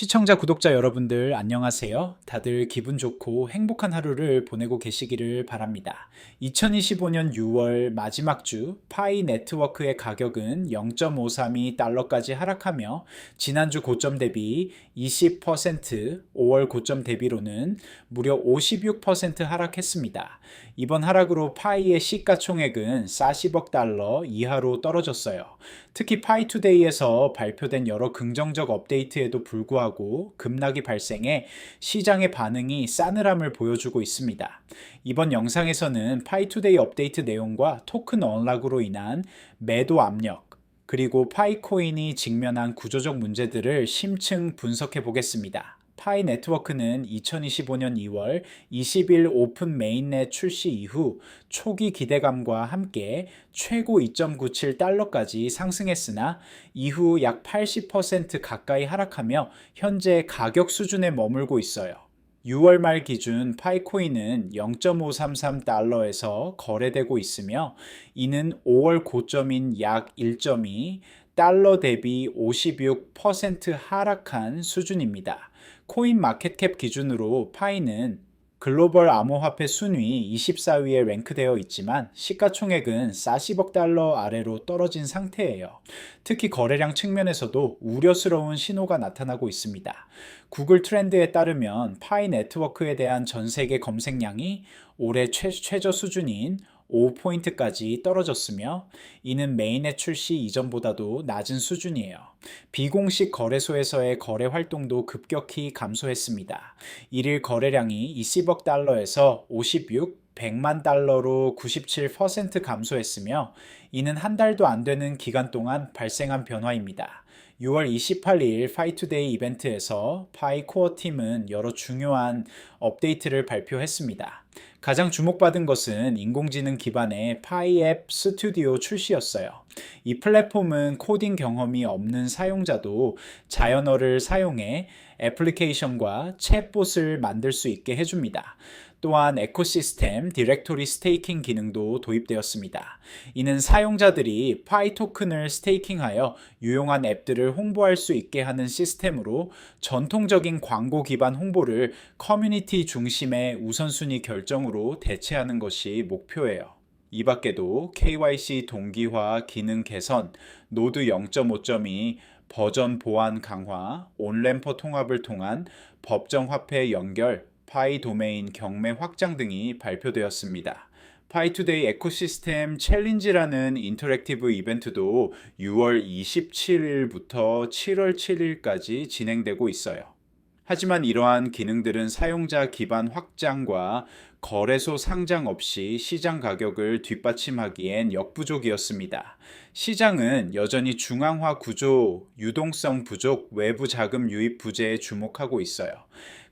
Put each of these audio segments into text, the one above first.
시청자, 구독자 여러분들 안녕하세요. 다들 기분 좋고 행복한 하루를 보내고 계시기를 바랍니다. 2025년 6월 마지막 주 파이 네트워크의 가격은 0.532달러까지 하락하며 지난주 고점 대비 20%, 5월 고점 대비로는 무려 56% 하락했습니다. 이번 하락으로 파이의 시가총액은 40억 달러 이하로 떨어졌어요. 특히 파이투데이에서 발표된 여러 긍정적 업데이트에도 불구하고 급락이 발생해 시장의 반응이 싸늘함을 보여주고 있습니다. 이번 영상에서는 파이투데이 업데이트 내용과 토큰 언락으로 인한 매도 압력, 그리고 파이코인이 직면한 구조적 문제들을 심층 분석해 보겠습니다. 파이 네트워크는 2025년 2월 20일 오픈 메인넷 출시 이후 초기 기대감과 함께 최고 2.97달러까지 상승했으나 이후 약 80% 가까이 하락하며 현재 가격 수준에 머물고 있어요. 6월 말 기준 파이코인은 0.533달러에서 거래되고 있으며 이는 5월 고점인 약 1.2달러 대비 56% 하락한 수준입니다. 코인 마켓캡 기준으로 파이는 글로벌 암호화폐 순위 24위에 랭크되어 있지만 시가총액은 40억 달러 아래로 떨어진 상태예요. 특히 거래량 측면에서도 우려스러운 신호가 나타나고 있습니다. 구글 트렌드에 따르면 파이 네트워크에 대한 전 세계 검색량이 올해 최저 수준인 5포인트까지 떨어졌으며 이는 메인넷 출시 이전보다도 낮은 수준이에요. 비공식 거래소에서의 거래 활동도 급격히 감소했습니다. 일일 거래량이 20억 달러에서 100만 달러로 97% 감소했으며 이는 한 달도 안 되는 기간 동안 발생한 변화입니다. 6월 28일 파이투데이 이벤트에서 파이 코어 팀은 여러 중요한 업데이트를 발표했습니다. 가장 주목받은 것은 인공지능 기반의 파이 앱 스튜디오 출시였어요. 이 플랫폼은 코딩 경험이 없는 사용자도 자연어를 사용해 애플리케이션과 챗봇을 만들 수 있게 해줍니다. 또한 에코시스템 디렉토리 스테이킹 기능도 도입되었습니다. 이는 사용자들이 파이 토큰을 스테이킹하여 유용한 앱들을 홍보할 수 있게 하는 시스템으로 전통적인 광고 기반 홍보를 커뮤니티 중심의 우선순위 결정으로 대체하는 것이 목표예요. 이 밖에도 KYC 동기화 기능 개선, 노드 0.5.2 버전 보안 강화, 온램퍼 통합을 통한 법정 화폐 연결, 파이 도메인 경매 확장 등이 발표되었습니다. 파이투데이 에코시스템 챌린지라는 인터랙티브 이벤트도 6월 27일부터 7월 7일까지 진행되고 있어요. 하지만 이러한 기능들은 사용자 기반 확장과 거래소 상장 없이 시장 가격을 뒷받침하기엔 역부족이었습니다. 시장은 여전히 중앙화 구조, 유동성 부족, 외부 자금 유입 부재에 주목하고 있어요.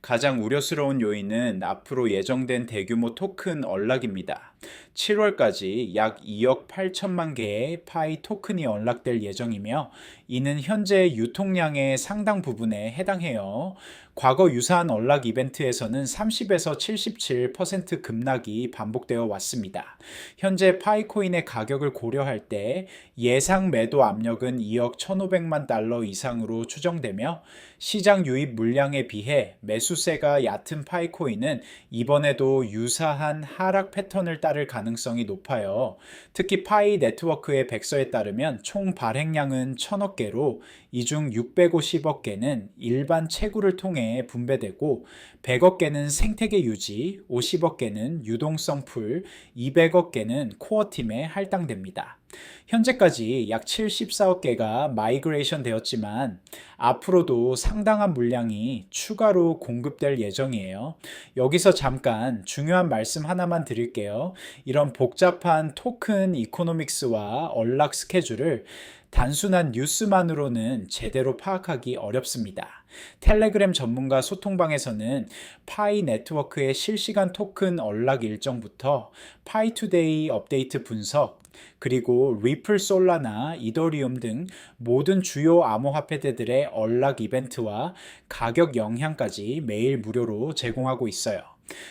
가장 우려스러운 요인은 앞으로 예정된 대규모 토큰 언락입니다. 7월까지 약 2억 8천만 개의 파이 토큰이 언락될 예정이며 이는 현재 유통량의 상당 부분에 해당해요. 과거 유사한 언락 이벤트에서는 30에서 77% 급락이 반복되어 왔습니다. 현재 파이코인의 가격을 고려할 때 예상 매도 압력은 2억 1,500만 달러 이상으로 추정되며 시장 유입 물량에 비해 매수세가 얕은 파이코인은 이번에도 유사한 하락 패턴을 따를 가능성이 높아요. 특히 파이 네트워크의 백서에 따르면 총 발행량은 1,000억 개로 이 중 650억 개는 일반 채굴을 통해 분배되고 100억 개는 생태계 유지, 50억 개는 유동성 풀, 200억 개는 코어팀에 할당됩니다. 현재까지 약 74억 개가 마이그레이션 되었지만 앞으로도 상당한 물량이 추가로 공급될 예정이에요. 여기서 잠깐 중요한 말씀 하나만 드릴게요. 이런 복잡한 토큰 이코노믹스와 언락 스케줄을 단순한 뉴스만으로는 제대로 파악하기 어렵습니다. 텔레그램 전문가 소통방에서는 파이 네트워크의 실시간 토큰 언락 일정부터 파이투데이 업데이트 분석, 그리고 리플 솔라나 이더리움 등 모든 주요 암호화폐들의 언락 이벤트와 가격 영향까지 매일 무료로 제공하고 있어요.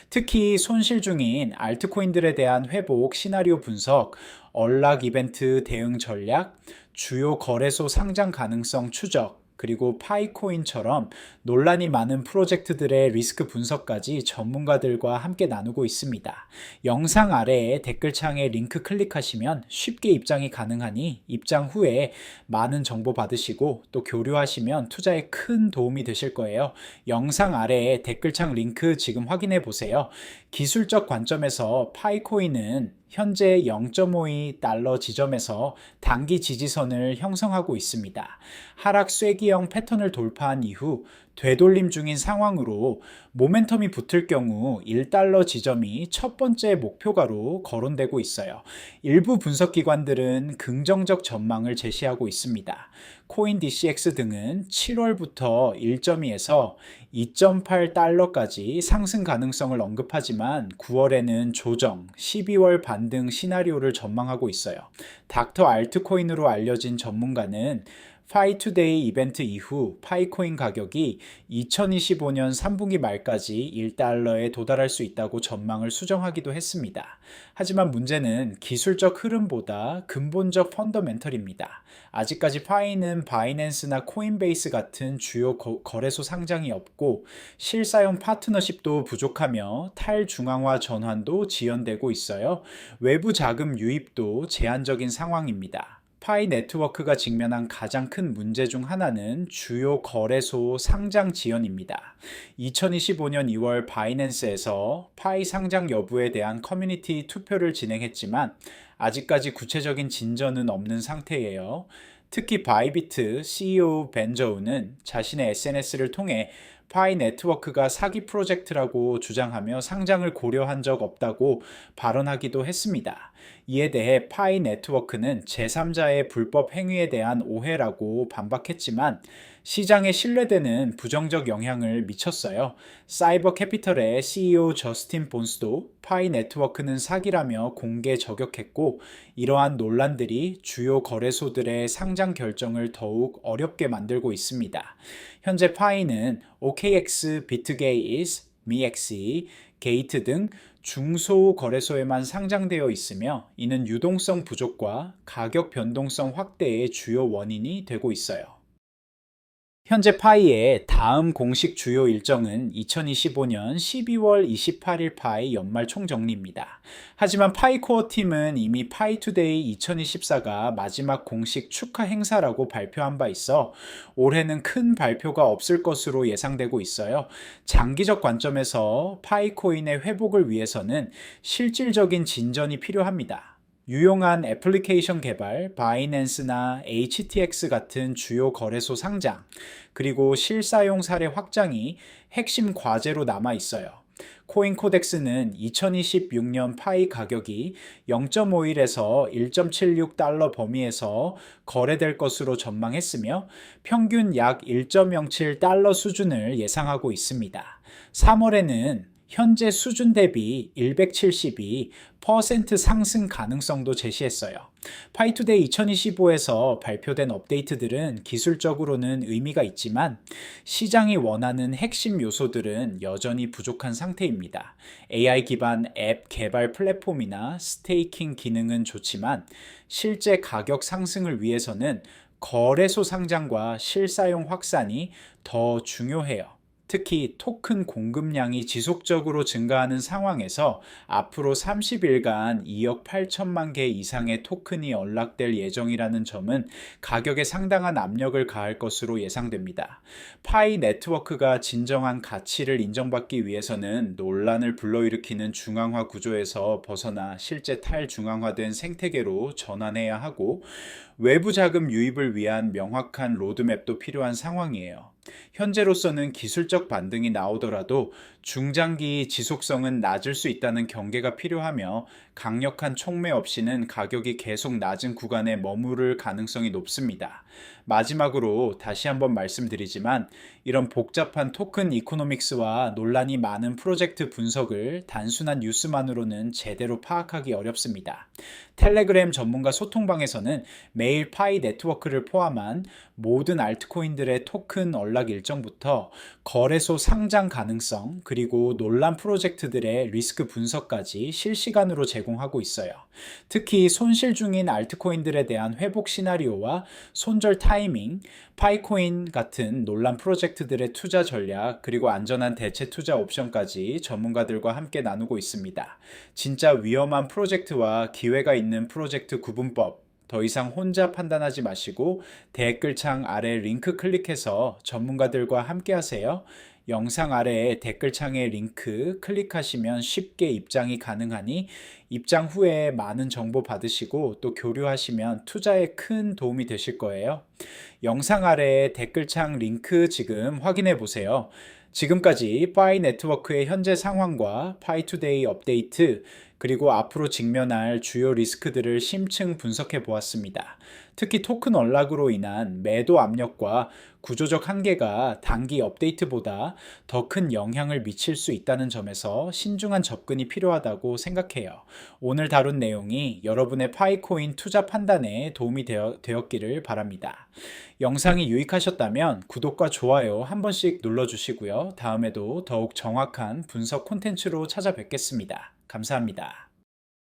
특히 손실 중인 알트코인들에 대한 회복 시나리오 분석, 언락 이벤트 대응 전략, 주요 거래소 상장 가능성 추적, 그리고 파이코인처럼 논란이 많은 프로젝트들의 리스크 분석까지 전문가들과 함께 나누고 있습니다. 영상 아래에 댓글창에 링크 클릭하시면 쉽게 입장이 가능하니 입장 후에 많은 정보 받으시고 또 교류하시면 투자에 큰 도움이 되실 거예요. 영상 아래에 댓글창 링크 지금 확인해 보세요. 기술적 관점에서 파이코인은 현재 0.52달러 지점에서 단기 지지선을 형성하고 있습니다. 하락 쐐기형 패턴을 돌파한 이후 되돌림 중인 상황으로 모멘텀이 붙을 경우 1달러 지점이 첫 번째 목표가로 거론되고 있어요. 일부 분석 기관들은 긍정적 전망을 제시하고 있습니다. 코인 DCX 등은 7월부터 1.2에서 2.8달러까지 상승 가능성을 언급하지만 9월에는 조정, 12월 반등 시나리오를 전망하고 있어요. 닥터 알트코인으로 알려진 전문가는 파이투데이 이벤트 이후 파이코인 가격이 2025년 3분기 말까지 1달러에 도달할 수 있다고 전망을 수정하기도 했습니다. 하지만 문제는 기술적 흐름보다 근본적 펀더멘털입니다. 아직까지 파이는 바이낸스나 코인베이스 같은 주요 거래소 상장이 없고 실사용 파트너십도 부족하며 탈중앙화 전환도 지연되고 있어요. 외부 자금 유입도 제한적인 상황입니다. 파이 네트워크가 직면한 가장 큰 문제 중 하나는 주요 거래소 상장 지연입니다. 2025년 2월 바이낸스에서 파이 상장 여부에 대한 커뮤니티 투표를 진행했지만 아직까지 구체적인 진전은 없는 상태예요. 특히 바이비트 CEO 벤 저우는 자신의 SNS를 통해 파이 네트워크가 사기 프로젝트라고 주장하며 상장을 고려한 적 없다고 발언하기도 했습니다. 이에 대해 파이 네트워크는 제3자의 불법 행위에 대한 오해라고 반박했지만 시장에 신뢰되는 부정적 영향을 미쳤어요. 사이버 캐피털의 CEO 저스틴 본스도 파이 네트워크는 사기라며 공개 저격했고 이러한 논란들이 주요 거래소들의 상장 결정을 더욱 어렵게 만들고 있습니다. 현재 파이는 OKX, 비트게이즈, 미엑시, 게이트 등 중소 거래소에만 상장되어 있으며 이는 유동성 부족과 가격 변동성 확대의 주요 원인이 되고 있어요. 현재 파이의 다음 공식 주요 일정은 2025년 12월 28일 파이 연말 총정리입니다. 하지만 파이 코어 팀은 이미 파이투데이 2024가 마지막 공식 축하 행사라고 발표한 바 있어 올해는 큰 발표가 없을 것으로 예상되고 있어요. 장기적 관점에서 파이 코인의 회복을 위해서는 실질적인 진전이 필요합니다. 유용한 애플리케이션 개발, 바이낸스나 HTX 같은 주요 거래소 상장, 그리고 실사용 사례 확장이 핵심 과제로 남아 있어요. 코인코덱스는 2026년 파이 가격이 0.51에서 1.76달러 범위에서 거래될 것으로 전망했으며 평균 약 1.07달러 수준을 예상하고 있습니다. 3월에는 현재 수준 대비 172% 상승 가능성도 제시했어요. 파이투데이 2025에서 발표된 업데이트들은 기술적으로는 의미가 있지만 시장이 원하는 핵심 요소들은 여전히 부족한 상태입니다. AI 기반 앱 개발 플랫폼이나 스테이킹 기능은 좋지만 실제 가격 상승을 위해서는 거래소 상장과 실사용 확산이 더 중요해요. 특히 토큰 공급량이 지속적으로 증가하는 상황에서 앞으로 30일간 2억 8천만 개 이상의 토큰이 언락될 예정이라는 점은 가격에 상당한 압력을 가할 것으로 예상됩니다. 파이 네트워크가 진정한 가치를 인정받기 위해서는 논란을 불러일으키는 중앙화 구조에서 벗어나 실제 탈중앙화된 생태계로 전환해야 하고 외부 자금 유입을 위한 명확한 로드맵도 필요한 상황이에요. 현재로서는 기술적 반등이 나오더라도 중장기 지속성은 낮을 수 있다는 경계가 필요하며 강력한 촉매 없이는 가격이 계속 낮은 구간에 머무를 가능성이 높습니다. 마지막으로 다시 한번 말씀드리지만 이런 복잡한 토큰 이코노믹스와 논란이 많은 프로젝트 분석을 단순한 뉴스만으로는 제대로 파악하기 어렵습니다. 텔레그램 전문가 소통방에서는 매일 파이 네트워크를 포함한 모든 알트코인들의 토큰 언락 일정부터 거래소 상장 가능성, 그리고 논란 프로젝트들의 리스크 분석까지 실시간으로 제공하고 있어요. 특히 손실 중인 알트코인들에 대한 회복 시나리오와 손절 타이밍, 파이코인 같은 논란 프로젝트들의 투자 전략, 그리고 안전한 대체 투자 옵션까지 전문가들과 함께 나누고 있습니다. 진짜 위험한 프로젝트와 기회가 있는 프로젝트 구분법, 더 이상 혼자 판단하지 마시고 댓글창 아래 링크 클릭해서 전문가들과 함께 하세요. 영상 아래에 댓글창에 링크 클릭하시면 쉽게 입장이 가능하니 입장 후에 많은 정보 받으시고 또 교류하시면 투자에 큰 도움이 되실 거예요. 영상 아래에 댓글창 링크 지금 확인해 보세요. 지금까지 파이 네트워크의 현재 상황과 파이투데이 업데이트, 그리고 앞으로 직면할 주요 리스크들을 심층 분석해 보았습니다. 특히 토큰 언락으로 인한 매도 압력과 구조적 한계가 단기 업데이트보다 더 큰 영향을 미칠 수 있다는 점에서 신중한 접근이 필요하다고 생각해요. 오늘 다룬 내용이 여러분의 파이코인 투자 판단에 도움이 되었기를 바랍니다. 영상이 유익하셨다면 구독과 좋아요 한 번씩 눌러주시고요. 다음에도 더욱 정확한 분석 콘텐츠로 찾아뵙겠습니다. 감사합니다.